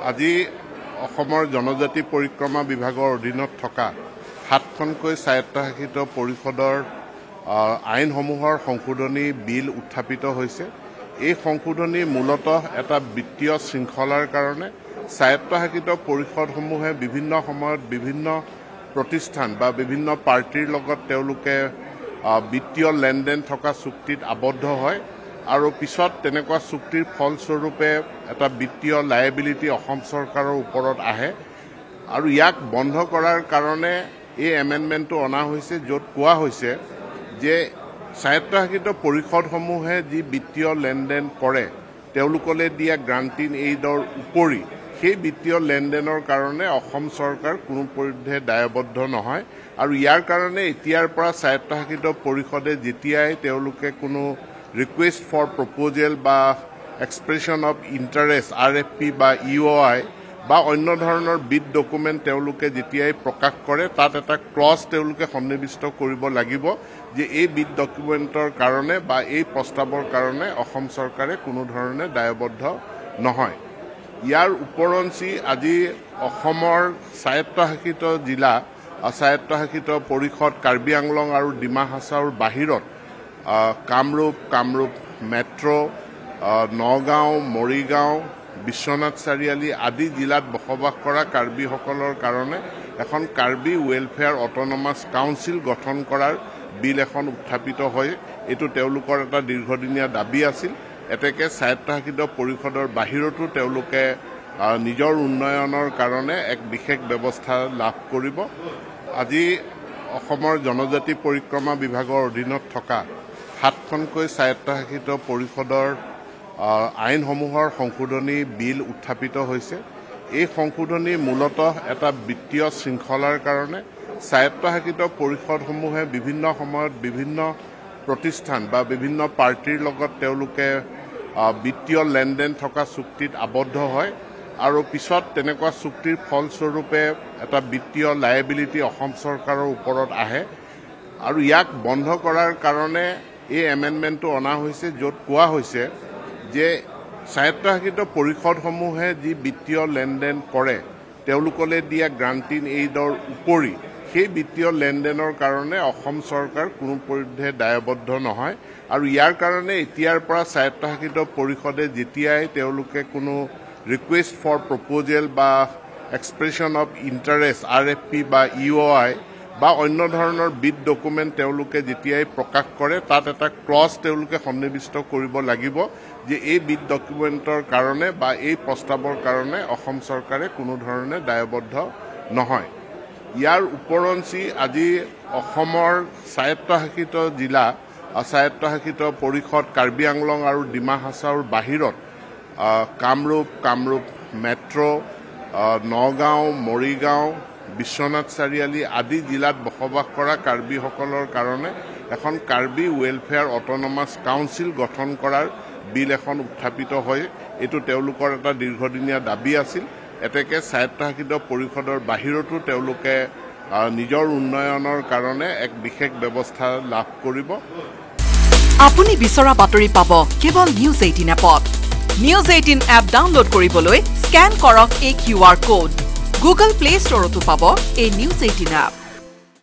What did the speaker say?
আজি অসমৰ জনজাতি পৰিক্ৰমা বিভাগৰ অধীনত থকা 7খনকৈ স্বায়ত্তশাসিত পৰিষদৰ আইনসমূহৰ সংশোধনী বিল উত্থাপিত হৈছে। এই সংশোধনী মূলতঃ এটা বিত্তীয় শৃংখলাৰ কাৰণে স্বায়ত্তশাসিত পৰিষদসমূহে বিভিন্ন সময়ত বিভিন্ন প্ৰতিষ্ঠান বা বিভিন্ন পাৰ্টিৰ লগত তেওঁলোকে বিত্তীয় লেনদেন থকা চুক্তিত আবদ্ধ হয় আৰু পিছত তেনেকুৱা চুক্তিৰ ফলস্বৰূপে এটা বিত্তীয় লায়েবিলিটি অসম চৰকাৰৰ ওপৰত আহে আৰু ইয়াক বন্ধ কৰাৰ কাৰণে এই এমেণ্ডমেণ্টটো অনা হৈছে, য'ত কোৱা হৈছে যে স্বায়ত্তশাসিত পৰিষদসমূহে যি বিত্তীয় লেনদেন কৰে তেওঁলোকলৈ দিয়া গ্ৰান্টিন এইডৰ উপৰি সেই বিত্তীয় লেনদেনৰ কাৰণে অসম চৰকাৰ কোনো পধ্যে দায়বদ্ধ নহয় আৰু ইয়াৰ কাৰণে এতিয়াৰ পৰা স্বায়ত্তশাসিত পৰিষদে যেতিয়াই তেওঁলোকে কোনো ৰিকুৱেষ্ট ফৰ প্ৰপ'জেল বা এক্সপ্ৰেছন অফ ইণ্টাৰেষ্ট RFP বা EOI বা অন্য ধৰণৰ বিড ডকুমেণ্ট তেওঁলোকে যেতিয়াই প্ৰকাশ কৰে তাত এটা ক্লজ তেওঁলোকে সন্নিৱিষ্ট কৰিব লাগিব যে এই বিড ডকুমেণ্টৰ কাৰণে বা এই প্ৰস্তাৱৰ কাৰণে অসম চৰকাৰে কোনো ধৰণে দায়বদ্ধ নহয়। ইয়াৰ উপৰঞ্চি আজি অসমৰ স্বায়ত্তশাসিত জিলা স্বায়ত্তশাসিত পৰিষদ কাৰ্বি আংলং আৰু ডিমা হাছাওৰ বাহিৰত কামৰূপ মেট্ৰ' নগাঁও মৰিগাঁও বিশ্বনাথ চাৰিআলি আদি জিলাত বসবাস কৰা কাৰ্বিসকলৰ কাৰণে এখন কাৰ্বি ৱেলফেয়াৰ অট'নমাছ কাউন্সিল গঠন কৰাৰ বিল এখন উত্থাপিত হয়। এইটো তেওঁলোকৰ এটা দীৰ্ঘদিনীয়া দাবী আছিল। এতেকে স্বায়ত্তশাসিত পৰিষদৰ বাহিৰতো তেওঁলোকে নিজৰ উন্নয়নৰ কাৰণে এক বিশেষ ব্যৱস্থা লাভ কৰিব। আজি অসমৰ জনজাতি পৰিক্ৰমা বিভাগৰ অধীনত থকা 7খনকৈ স্বায়ত্তশাসিত পৰিষদৰ আইনসমূহৰ সংশোধনী বিল উত্থাপিত হৈছে। এই সংশোধনী মূলতঃ এটা বিত্তীয় শৃংখলাৰ কাৰণে স্বায়ত্তশাসিত পৰিষদসমূহে বিভিন্ন সময়ত বিভিন্ন প্ৰতিষ্ঠান বা বিভিন্ন পাৰ্টিৰ লগত তেওঁলোকে বিত্তীয় লেনদেন থকা চুক্তিত আবদ্ধ হয় আৰু পিছত তেনেকুৱা চুক্তিৰ ফলস্বৰূপে এটা বিত্তীয় লায়েবিলিটি অসম চৰকাৰৰ ওপৰত আহে আৰু ইয়াক বন্ধ কৰাৰ কাৰণে এই এমেণ্ডমেণ্টটো অনা হৈছে, য'ত কোৱা হৈছে যে স্বায়ত্তশাসিত পৰিষদসমূহে যি বিত্তীয় লেনদেন কৰে তেওঁলোকলৈ দিয়া গ্ৰান্টিন এইডৰ উপৰি সেই বিত্তীয় লেনদেনৰ কাৰণে অসম চৰকাৰ কোনো পধ্যে দায়বদ্ধ নহয় আৰু ইয়াৰ কাৰণে এতিয়াৰ পৰা স্বায়ত্তশাসিত পৰিষদে যেতিয়াই তেওঁলোকে কোনো ৰিকুৱেষ্ট ফৰ প্ৰপ'জেল বা এক্সপ্ৰেছন অফ ইণ্টাৰেষ্ট RFP বা EOI বা অন্য ধৰণৰ বিড ডকুমেণ্ট তেওঁলোকে যেতিয়াই প্ৰকাশ কৰে তাত এটা ক্লজ তেওঁলোকে সন্নিৱিষ্ট কৰিব লাগিব যে এই বিড ডকুমেণ্টৰ কাৰণে বা এই প্ৰস্তাৱৰ কাৰণে অসম চৰকাৰে কোনো ধৰণে দায়বদ্ধ নহয়। ইয়াৰ উপৰঞ্চি আজি অসমৰ স্বায়ত্তশাসিত জিলা স্বায়ত্তশাসিত পৰিষদ কাৰ্বি আংলং আৰু ডিমা হাছাওৰ বাহিৰত কামৰূপ মেট্ৰ' নগাঁও মৰিগাঁও বিশ্বনাথ চাৰিআলি আদি জিলাত বসবাস কৰা কাৰ্বিসকলৰ কাৰণে এখন কাৰ্বি ৱেলফেয়াৰ অট'নমাছ কাউন্সিল গঠন কৰাৰ বিল এখন উত্থাপিত হয়। এইটো তেওঁলোকৰ এটা দীৰ্ঘদিনীয়া দাবী আছিল। এতেকে স্বায়ত্তশাসিত পৰিষদৰ বাহিৰতো তেওঁলোকে নিজৰ উন্নয়নৰ কাৰণে এক বিশেষ ব্যৱস্থা লাভ কৰিব। আপুনি বিচৰা বাতৰি পাব কেৱল নিউজ 18 এপত। নিউজ 18 এপ ডাউনলোড কৰিবলৈ স্কেন কৰক এই QR কোড। গুগল প্লে ষ্টৰতো পাব এই নিউজ 18 এপ।